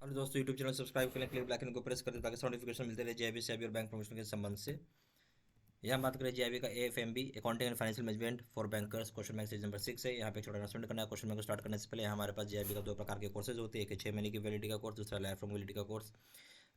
और दोस्तों YouTube channel subscribe करने के लिए ब्लैक को प्रेस कर दें ताकि नोटिफिकेशन मिलते रहे जेआईबी सेबी और बैंक प्रमोशन के संबंध से। यहाँ बात करें जेआईबी का AFMB accounting and financial management for bankers question bank series number 6 है। यहाँ पे छोटा अनाउंसमेंट करना है। क्वेश्चन बैंक को स्टार्ट करने से पहले हमारे पास जेआईबी का दो प्रकार के कोर्सेज होते हैं, एक 6 महीने की वैलिडिटी का कोर्स, दूसरा लाइफ लॉन्ग वैलिडिटी का कोर्स।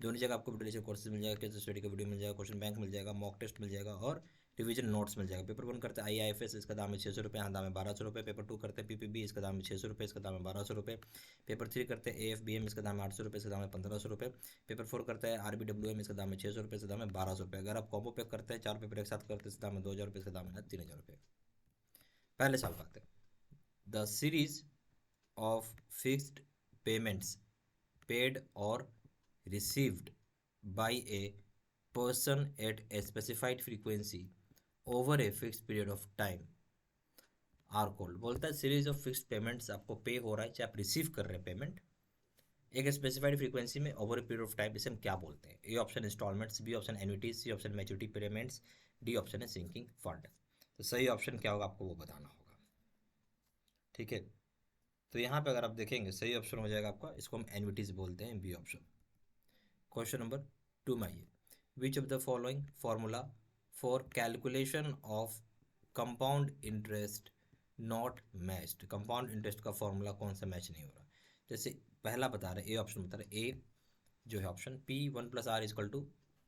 दोनों जगह आपको वीडियो कोर्सेज मिल जाएगा, केस स्टडी का वीडियो मिल जाएगा, क्वेश्चन बैंक मिल जाएगा, मॉक टेस्ट मिल जाएगा और रिवीजन नोट्स मिल जाएगा। पेपर 1 करते हैं आईआईएफएस, इसका दाम है 600 रुपये, यहाँ दाम है 1200 रुपये। पेपर 2 करते हैं पीपीबी, इसका दाम है 600 रुपये, इसका दाम है 1200 रुपये। पेपर 3 करते हैं एएफबीएम, इसका दाम है 800 रुपये, इसका दाम है 1500 रुपये। पेपर 4 करता है आरबीडब्ल्यूएम, इसका दाम है 600 रुपये, इसका दाम है 1200 रुपये। अगर आप कॉम्बो पैक करते हैं 4 पेपर एक साथ करते हैं, इसका दाम है 2000 रुपये, इसका दाम है 3000 रुपये। पहले साल बात है, the series of fixed payments paid or received by a person at a specified frequency over a fixed period of time are called. बोलता है सीरीज ऑफ फिक्स्ड पेमेंट्स आपको पे हो रहा है, चाहे आप रिसीव कर रहे हैं पेमेंट एक स्पेसिफाइड फ्रीक्वेंसी में over a period of time, इसे हम क्या बोलते हैं? A option instalments, B option annuities, C option maturity payments, D option है सिंकिंग फंड। तो सही ऑप्शन क्या होगा आपको वो बताना होगा। ठीक है, तो यहाँ पे अगर आप देखेंगे सही ऑप्शन हो जाएगा आपका, इसको हम एन्युटीज बोलते हैं, बी ऑप्शन। क्वेश्चन नंबर 2 में आइए, विच of the following formula for calculation of compound interest not matched. Compound interest का फॉर्मूला कौन सा मैच नहीं हो रहा? जैसे पहला बता रहे ए ऑप्शन बता रहे, ए जो है ऑप्शन P1+R इजकल टू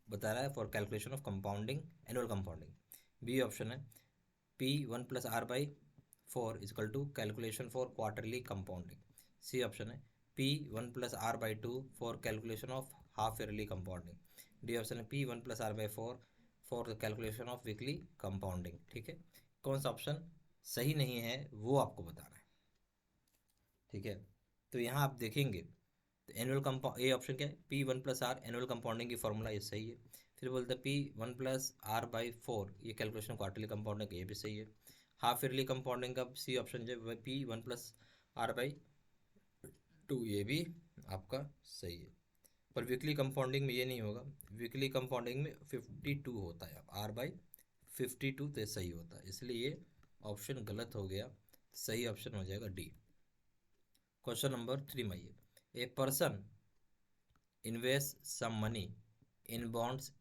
बता रहा है for calculation of compounding annual compounding. B option है P1+R/4 is equal to calculation for quarterly compounding. C option है P1+R/2 for calculation of half yearly compounding. D option है P1+R/4 for the calculation of weekly compounding. ठीक है, कौन सा option सही नहीं है वो आपको बताना है। ठीक है, तो यहाँ आप देखेंगे तो एनुअल कंपाउंड ए ऑप्शन क्या है, P1+R एनुअल कंपाउंडिंग की फॉर्मूला ये सही है। फिर बोलते हैं P1+R/4 ये कैलकुलेशन क्वार्टरली कंपाउंडिंग ये भी सही है। हाफ ईयरली कंपाउंडिंग का सी ऑप्शन जो है P1+R/2 ये भी आपका सही है। पर वीकली कंपाउंडिंग में ये नहीं होगा, वीकली कंपाउंडिंग में 52 होता है, R/52 तो सही होता है, इसलिए ये ऑप्शन गलत हो गया। सही ऑप्शन हो जाएगा डी। क्वेश्चन नंबर 3 में आइए, a person invest some money in bonds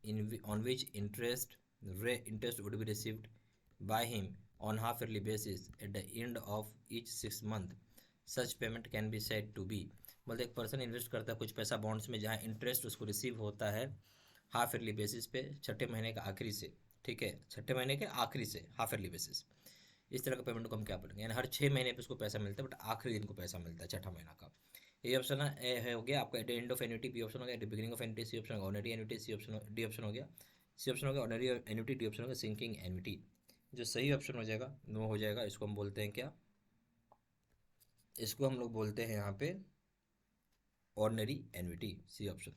on which interest would be received by him on half yearly basis at the end of each 6 month, such payment can be said to be। बोलते एक person invest करता है कुछ पैसा bonds में जहाँ interest उसको receive होता है हाफ ईयरली बेसिस पे, छठे महीने के आखिरी से। ठीक है, छठे महीने के आखिरी से हाफ ईयरली बेसिस, इस तरह का पेमेंट को हम क्या बोलेंगे? यानी हर 6 महीने पे उसको पैसा मिलता है, बट आखिरी दिन को पैसा मिलता है छठा महीना का। ए ऑप्शन है हो गया आपका at the end of annuity, B option हो गया at the beginning of annuity, C option होगा ordinary annuity, C option D option हो गया सी ऑप्शन हो गया ऑर्डिनरी एन्युटी, डी ऑप्शन हो गया सिंकिंग एन्युटी। जो सही ऑप्शन हो जाएगा नो हो जाएगा, इसको हम बोलते हैं क्या? इसको हम लोग बोलते हैं यहाँ पे ordinary annuity, C option.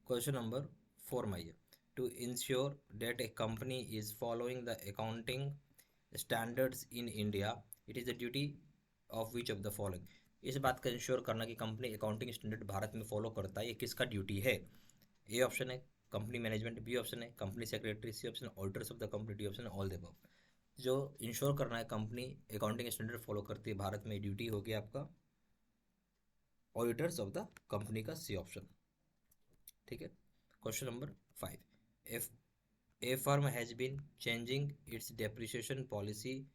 Question number 4 में आइए, to ensure that a company is following the accounting standards in India it is the duty of which of the following. इस बात का इंश्योर करना कि कंपनी अकाउंटिंग स्टैंडर्ड भारत में follow करता है, ये किसका ड्यूटी है? ए ऑप्शन है कंपनी मैनेजमेंट, बी ऑप्शन है company secretary, C option auditors of the company, D option all the above. जो इंश्योर करना है कंपनी अकाउंटिंग स्टैंडर्ड फॉलो करती है भारत में, ड्यूटी होगी आपका ऑडिटर्स ऑफ द कंपनी का, सी ऑप्शन। ठीक है, question number 5, if a firm has been changing its depreciation policy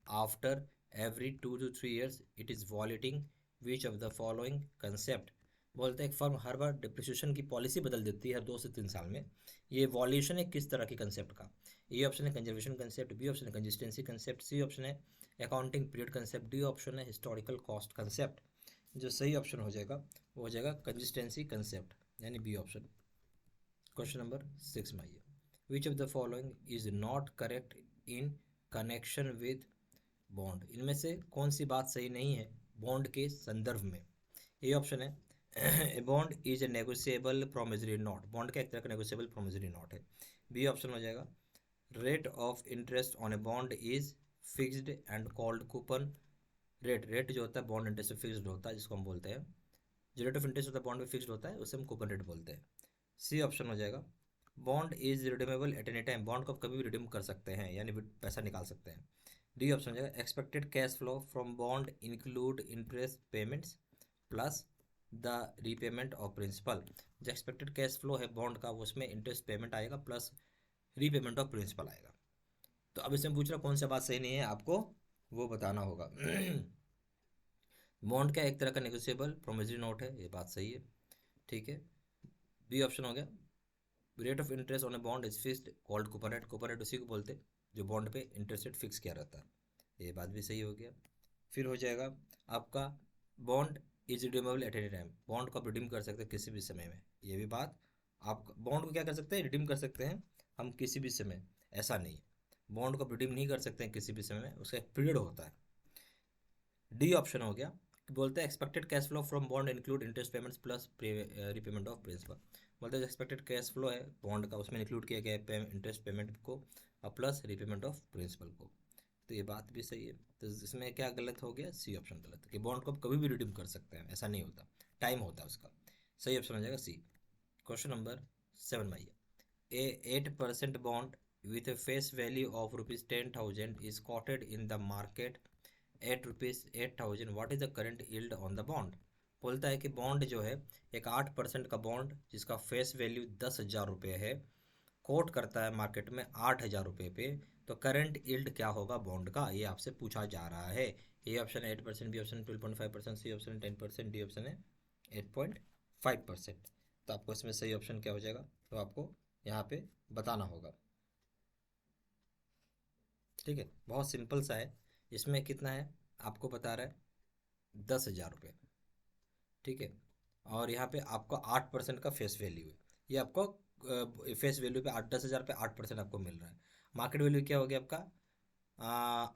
after every 2 to 3 years, it is violating which of the following concept। बोलते हैं एक फर्म हर बार डिप्रिसिएशन की policy बदल देती है हर 2 से 3 साल में, ये वॉल्यूशन है किस तरह के कंसेप्ट का? ए ऑप्शन है कंजर्वेशन कंसेप्ट, बी ऑप्शन है कंसिस्टेंसी कंसेप्ट, सी ऑप्शन है accounting period concept, D option है हिस्टोरिकल कॉस्ट कंसेप्ट। जो सही ऑप्शन हो जाएगा वो हो जाएगा कंसिस्टेंसी कंसेप्ट, यानी बी ऑप्शन। क्वेश्चन नंबर 6 में आइए, विच of the following is not correct in connection with bond. इनमें से कौन सी बात सही नहीं है बॉन्ड के संदर्भ में? ए ऑप्शन है a bond is a negotiable promissory note, bond का एक तरह का नेगोशिएबल प्रोमिसरी नोट है। बी ऑप्शन हो जाएगा rate of interest on a bond is fixed and called coupon rate. Rate जो होता है बॉन्ड इंटरेस्ट फिक्स्ड होता है, जिसको हम बोलते हैं जो रेट ऑफ इंटरेस्ट होता है बॉन्ड में फिक्स्ड होता है, उसे हम कूपन रेट बोलते हैं। सी ऑप्शन हो जाएगा bond is redeemable at any time, bond को आप कभी भी रिडीम कर सकते हैं, यानी पैसा निकाल सकते हैं। डी ऑप्शन हो जाएगा expected cash flow from bond include interest payments, plus the repayment of principal. जो एक्सपेक्टेड कैश फ्लो है बॉन्ड का उसमें इंटरेस्ट पेमेंट आएगा प्लस रीपेमेंट ऑफ प्रिंसिपल आएगा। तो अब इसमें पूछ रहा कौन सा बात सही नहीं है, आपको वो बताना होगा। बॉन्ड का एक तरह का नेगोशिएबल प्रोमिसरी नोट है, ये बात सही है, ठीक है। बी ऑप्शन हो गया, rate of interest on a bond is fixed called coupon rate. Coupon rate उसी को बोलते जो बॉन्ड पे इंटरेस्ट रेट फिक्स किया रहता है, ये बात भी सही हो गया। फिर हो जाएगा आपका bond is redeemable at any time. Bond को आप रिडीम कर सकते हैं किसी भी समय में, ये भी बात। आप बॉन्ड को क्या कर सकते हैं, रिडीम कर सकते हैं हम किसी भी समय, ऐसा नहीं है बॉन्ड को रिडीम नहीं कर सकते हैं किसी भी समय में, उसका एक पीरियड होता है। डी ऑप्शन हो गया, बोलते हैं expected cash flow from bond include interest payments plus repayment of principal. बोलते हैं एक्सपेक्टेड कैश फ्लो है बॉन्ड का, उसमें इंक्लूड किया गया है इंटरेस्ट पेमेंट को और प्लस रीपेमेंट ऑफ प्रिंसिपल को। तो ये बात भी सही है। तो इसमें क्या गलत हो गया, सी ऑप्शन गलत है कि बॉन्ड को आप कभी भी रिडीम कर सकते हैं, ऐसा नहीं होता, टाइम होता है उसका। सही ऑप्शन हो जाएगा सी। क्वेश्चन नंबर 7 में आइए। ए 8% bond with a face value of ₹10,000 is quoted in the market at ₹8,000. What is the current yield on the bond? बोलता है कि बॉन्ड जो है एक 8% का बॉन्ड जिसका फेस वैल्यू 10,000 रुपये है, कोट करता है मार्केट में 8,000 रुपये पे, तो करंट यील्ड क्या होगा बॉन्ड का, ये आपसे पूछा जा रहा है। A option 8%, B option 12.5%, C option 10%, D option है 8.5%। तो आपको इसमें सही ऑप्शन क्या हो जाएगा, तो आपको यहाँ पे बताना होगा, ठीक है। बहुत सिंपल सा है। इसमें कितना है आपको बता रहा है 10,000 रुपये, ठीक है। और यहाँ पे आपको 8% का फेस वैल्यू है, ये आपको फेस वैल्यू पे 10,000 पे 8% आपको मिल रहा है। मार्केट वैल्यू क्या हो गया आपका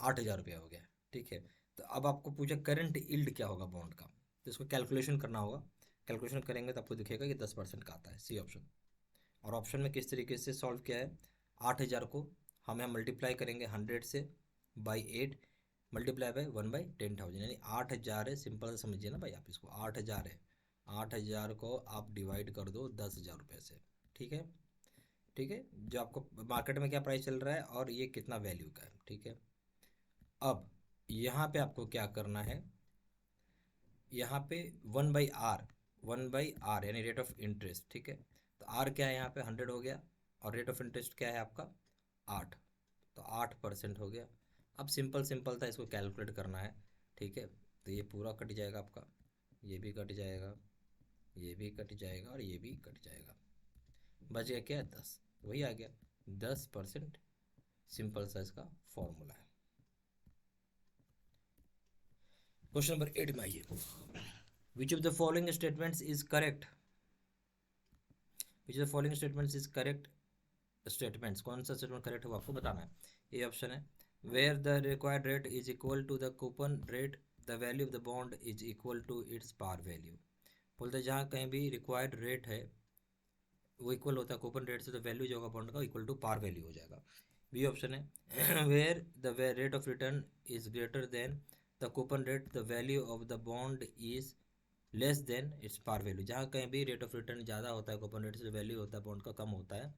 8,000 रुपया हो गया, ठीक है। तो अब आपको पूछा करंट यील्ड क्या होगा बॉन्ड का, तो इसको कैलकुलेशन करना होगा। कैलकुलेशन करेंगे तो आपको दिखेगा कि 10% का आता है, सी ऑप्शन। और ऑप्शन में किस तरीके से सॉल्व किया है, 8,000 को हम यहाँ मल्टीप्लाई करेंगे 100 से बाई 8 मल्टीप्लाई बाई 1/10,000, यानी 8,000 है। सिंपल से समझिए ना भाई, आप इसको 8,000 है, 8,000 को आप डिवाइड कर दो 10,000 रुपये से, ठीक है। ठीक है, जो आपको मार्केट में क्या प्राइस चल रहा है और ये कितना वैल्यू का है, ठीक है। अब यहाँ पे आपको क्या करना है, यहाँ पे 1/r, 1/r यानी रेट ऑफ इंटरेस्ट, ठीक है। तो आर क्या है यहाँ पे 100 हो गया, और रेट ऑफ इंटरेस्ट क्या है आपका 8, तो 8% हो गया। अब सिंपल सिंपल था, इसको कैलकुलेट करना है, ठीक है। तो ये पूरा कट जाएगा आपका, ये भी कट जाएगा, ये भी कट जाएगा और ये भी कट जाएगा, बच गया क्या 10, वही आ गया 10%। सिंपल सा इसका फॉर्मूला है। क्वेश्चन नंबर 8 में आइए। विच of the following statements is correct, which of the following statements is correct statements, कौन सा स्टेटमेंट करेक्ट है वो आपको बताना है। ये ऑप्शन है, where the required rate is equal to the coupon rate the value of the bond is equal to its par value. बोलते जहाँ कहीं भी रिक्वायर्ड रेट है वो इक्वल होता है कूपन रेट से, तो वैल्यू जो होगा बॉन्ड का इक्वल टू पार वैल्यू हो जाएगा। बी ऑप्शन है, where the rate of return is greater than the coupon rate the value of the bond is less than its par value. जहाँ कहीं भी रेट ऑफ रिटर्न ज़्यादा होता है coupon rate से, वैल्यू होता है बॉन्ड का कम होता है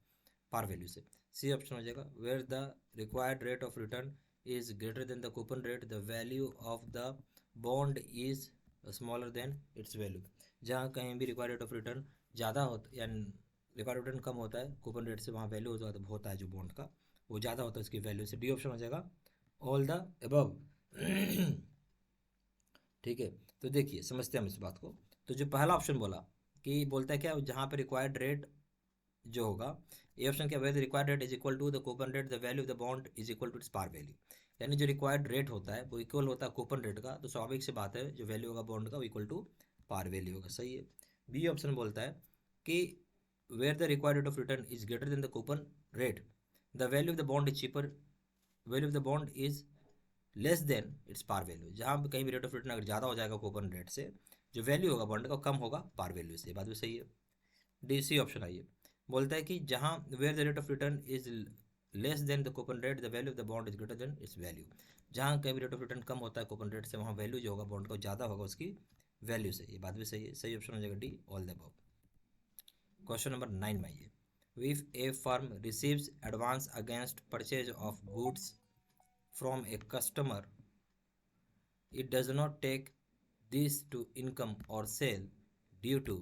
पार वैल्यू से। सी ऑप्शन हो जाएगा, where the required rate of return is greater than the coupon rate the value of the bond is smaller than its value. जहाँ कहीं भी रिक्वायर्ड रेट ऑफ रिटर्न ज़्यादा होता या रिक्वायर्ड रिटर्न कम होता है कूपन रेट से, वहाँ वैल्यू होता है जो बॉन्ड का वो ज़्यादा होता है उसकी वैल्यू से। डी ऑप्शन हो जाएगा ऑल द अबव। ठीक है, तो देखिए समझते हैं हम इस बात को। तो जो पहला ऑप्शन बोला कि बोलता है क्या, जहाँ पे रिक्वायर्ड रेट जो होगा, ए ऑप्शन क्या, where the required rate is equal to the coupon rate the value of the bond is equal to its par value. यानी जो रिक्वायर्ड रेट होता है वो इक्वल होता है कूपन रेट का, तो स्वाभाविक सी बात है जो वैल्यू होगा बॉन्ड का वो इक्वल टू पार वैल्यू होगा, सही है। बी ऑप्शन बोलता है कि where the required rate of return is greater than the coupon rate the value of the bond is cheaper, value of the bond is less than its par value. जहाँ पे कहीं भी rate of return अगर ज़्यादा हो जाएगा coupon rate से, जो वैल्यू होगा बॉन्ड का कम होगा पार वैल्यू से, ये बात भी सही है। डी सी ऑप्शन आइए, बोलता है कि जहाँ where the rate of return is less than the coupon rate the value of the bond is greater than its value. जहाँ कहीं भी रेट ऑफ रिटर्न कम होता है कूपन रेट से, वहाँ वैल्यू जो होगा बॉन्ड का ज़्यादा होगा उसकी वैल्यू से, ये बात भी सही है। सही ऑप्शन हो जाएगा D all the above. Question number 9 में आइए। If a firm receives advance against purchase of goods from a customer, it does not take this to income और sale due to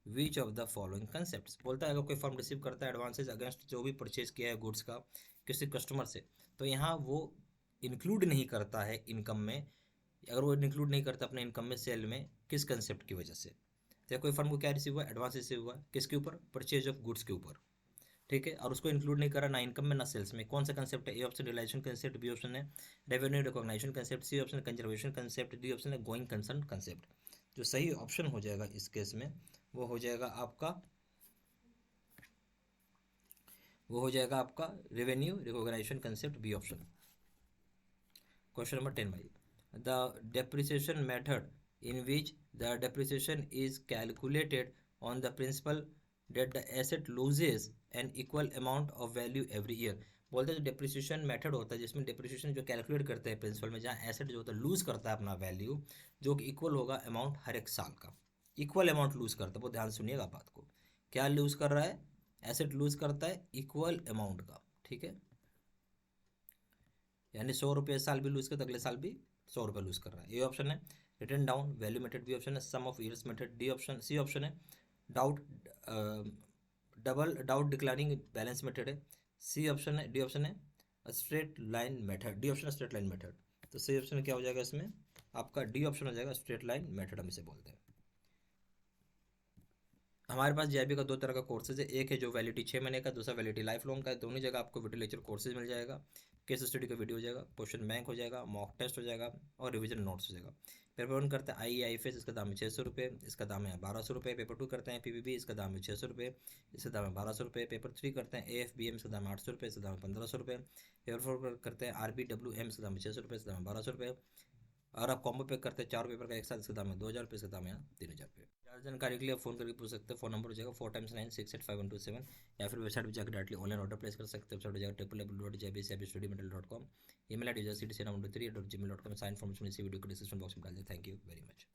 which of the following concept. बोलता है अगर कोई firm receive करता है advances against जो भी purchase किया है गुड्स का किसी कस्टमर से, तो यहाँ वो इंक्लूड नहीं करता है इनकम में। अगर वो इंक्लूड नहीं करता अपने इनकम में सेल में, किस कंसेप्ट की वजह से? तो कोई फर्म को क्या रिसीव हुआ? एडवांस रिसीव हुआ किसके ऊपर? परचेज ऑफ गुड्स के ऊपर, ठीक है। और उसको इंक्लूड नहीं करा ना इनकम में ना सेल्स में। कौन सा कंसेप्ट है? A option realisation concept, B option है revenue recognition concept, C option conservation concept, D option है गोइंग कंसर्न कंसेप्ट। जो सही ऑप्शन हो जाएगा इस केस में वो हो जाएगा आपका revenue recognition concept, B option. Question number 10 भाई, the depreciation method in which the depreciation is calculated on the principle that the asset loses an equal amount of value every year। बोलते हैं जो depreciation method होता है जिसमें depreciation जो calculate करते हैं प्रिंसिपल में, जहाँ एसेट जो होता है लूज करता है अपना वैल्यू, जो कि इक्वल होगा अमाउंट हर एक साल का। इक्वल अमाउंट लूज करता है, बहुत ध्यान सुनिएगा बात को। क्या लूज कर रहा है? एसेट लूज करता है इक्वल अमाउंट का, ठीक है। यानी 100 रुपये साल भी लूज करता है, अगले साल भी 100 रुपये लूज कर रहा है। ये ऑप्शन है written down value method, B option है sum of years method, D option C option है doubt doubt declining balance method है, सी ऑप्शन है डी ऑप्शन है straight line method, D option है स्ट्रेट लाइन मेथड। तो सही option क्या हो जाएगा इसमें? आपका डी ऑप्शन हो जाएगा स्ट्रेट लाइन मेथड, हम इसे बोलते हैं। हमारे पास जेआईबी का 2 तरह का कोर्सेज है, एक है जो वैलिडिटी 6 महीने का, दूसरा वैलिडिटी लाइफ लॉन्ग का है। दोनों जगह आपको वीडियो लेक्चर कोर्सेज मिल जाएगा, केस स्टडी का वीडियो हो जाएगा, क्वेश्चन बैंक हो जाएगा, मॉक टेस्ट हो जाएगा और रिवीजन नोट्स हो जाएगा। पेपर 1 करते हैं IEIFS, इसका दाम है 600 रुपये, इसका दाम है 1200 रुपये। पेपर 2 करते हैं PPB, इसका दाम है 600 रुपये, इसका दाम है 1200 रुपये। पेपर 3 करते हैं AFBM, इसका दाम है 800 रुपये, इसका दाम है 1500 रुपये। पेपर 4 करते हैं RBWM, इसका दाम है 600 रुपये, इसका दाम है 1200 रुपये। और आप कॉम्बो पैक करते हैं 4 पेपर का एक साथ, इसका दाम है 2000 रुपये, इसका दाम है 3000 रुपये। ज़्यादा जानकारी के लिए फ़ोन करके पूछ सकते हैं। फ़ोन नंबर हो जाएगा 4x9685127, या फिर वेबसाइट पर जाकर डायरेक्टली ऑनलाइन ऑर्डर प्लेस कर सकते हैं। वेबसाइट हो जाएगा www.jbcabstudymental.com, email ID है cdcnum3@gmail.com। साइन इन्फॉर्मेशन इसी वीडियो को डिस्क्रिप्शन बॉक्स में डाल दें। Thank you very much.